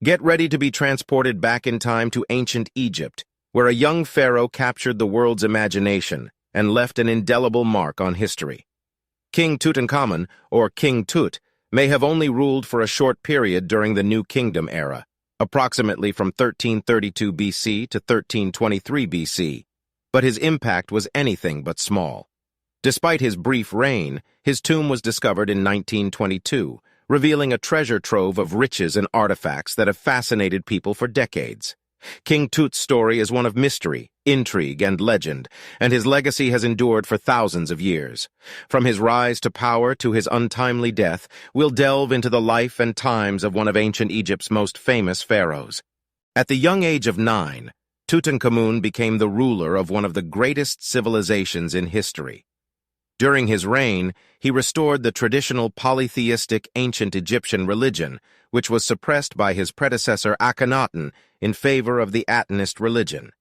Get ready to be transported back in time to ancient Egypt, where a young pharaoh captured the world's imagination and left an indelible mark on history. King Tutankhamun, or King Tut, may have only ruled for a short period during the New Kingdom era, approximately from 1332 BC to 1323 BC, but his impact was anything but small. Despite his brief reign, his tomb was discovered in 1922, revealing a treasure trove of riches and artifacts that have fascinated people for decades. King Tut's story is one of mystery, intrigue, and legend, and his legacy has endured for thousands of years. From his rise to power to his untimely death, we'll delve into the life and times of one of ancient Egypt's most famous pharaohs. At the young age of 9, Tutankhamun became the ruler of one of the greatest civilizations in history. During his reign, he restored the traditional polytheistic ancient Egyptian religion, which was suppressed by his predecessor Akhenaten in favor of the Atenist religion.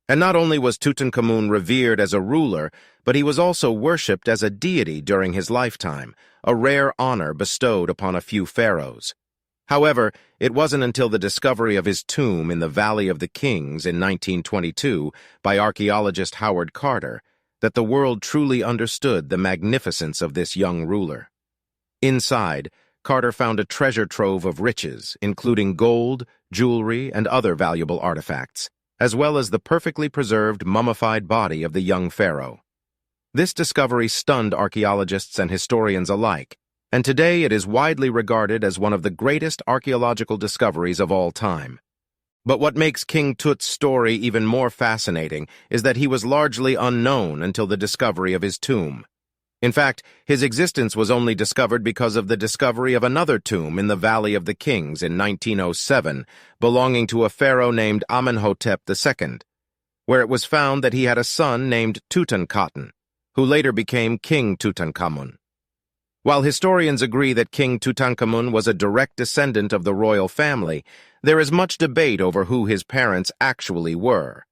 And not only was Tutankhamun revered as a ruler, but he was also worshipped as a deity during his lifetime, a rare honor bestowed upon a few pharaohs. However, it wasn't until the discovery of his tomb in the Valley of the Kings in 1922 by archaeologist Howard Carter that the world truly understood the magnificence of this young ruler. Inside, Carter found a treasure trove of riches, including gold, jewelry, and other valuable artifacts, as well as the perfectly preserved mummified body of the young pharaoh. This discovery stunned archaeologists and historians alike, and today it is widely regarded as one of the greatest archaeological discoveries of all time. But what makes King Tut's story even more fascinating is that he was largely unknown until the discovery of his tomb. In fact, his existence was only discovered because of the discovery of another tomb in the Valley of the Kings in 1907, belonging to a pharaoh named Amenhotep II, where it was found that he had a son named Tutankhamun, who later became King Tutankhamun. While historians agree that King Tutankhamun was a direct descendant of the royal family, there is much debate over who his parents actually were.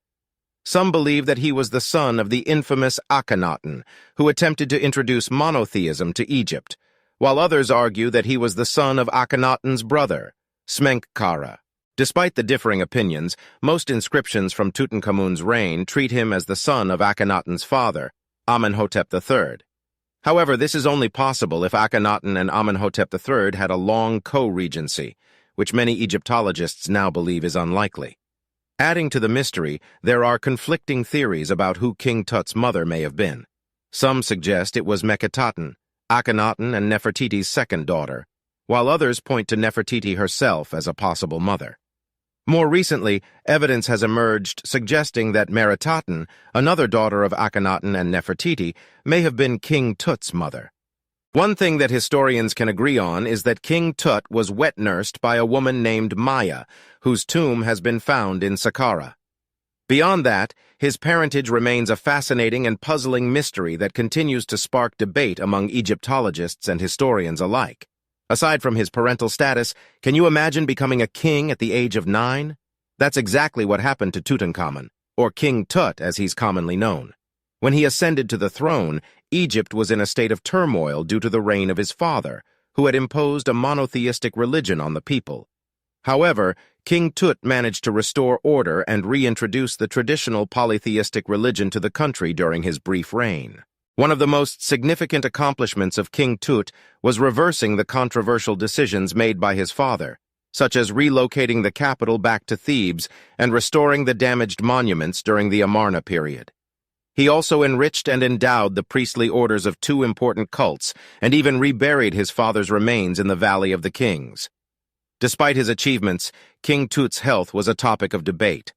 Some believe that he was the son of the infamous Akhenaten, who attempted to introduce monotheism to Egypt, while others argue that he was the son of Akhenaten's brother, Smenkhkare. Despite the differing opinions, most inscriptions from Tutankhamun's reign treat him as the son of Akhenaten's father, Amenhotep III. However, this is only possible if Akhenaten and Amenhotep III had a long co-regency, which many Egyptologists now believe is unlikely. Adding to the mystery, there are conflicting theories about who King Tut's mother may have been. Some suggest it was Meketaten, Akhenaten and Nefertiti's second daughter, while others point to Nefertiti herself as a possible mother. More recently, evidence has emerged suggesting that Meritaten, another daughter of Akhenaten and Nefertiti, may have been King Tut's mother. One thing that historians can agree on is that King Tut was wet-nursed by a woman named Maya, whose tomb has been found in Saqqara. Beyond that, his parentage remains a fascinating and puzzling mystery that continues to spark debate among Egyptologists and historians alike. Aside from his parental status, can you imagine becoming a king at the age of 9? That's exactly what happened to Tutankhamun, or King Tut as he's commonly known. When he ascended to the throne, Egypt was in a state of turmoil due to the reign of his father, who had imposed a monotheistic religion on the people. However, King Tut managed to restore order and reintroduce the traditional polytheistic religion to the country during his brief reign. One of the most significant accomplishments of King Tut was reversing the controversial decisions made by his father, such as relocating the capital back to Thebes and restoring the damaged monuments during the Amarna period. He also enriched and endowed the priestly orders of 2 important cults and even reburied his father's remains in the Valley of the Kings. Despite his achievements, King Tut's health was a topic of debate.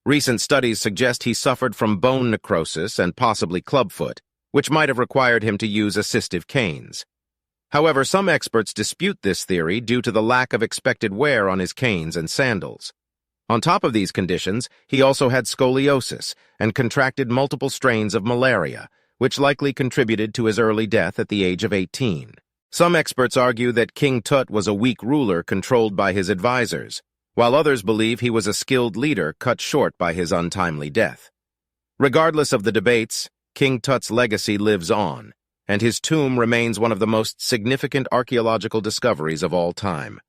Recent studies suggest he suffered from bone necrosis and possibly clubfoot, which might have required him to use assistive canes. However, some experts dispute this theory due to the lack of expected wear on his canes and sandals. On top of these conditions, he also had scoliosis and contracted multiple strains of malaria, which likely contributed to his early death at the age of 18. Some experts argue that King Tut was a weak ruler controlled by his advisors, while others believe he was a skilled leader cut short by his untimely death. Regardless of the debates, King Tut's legacy lives on, and his tomb remains one of the most significant archaeological discoveries of all time.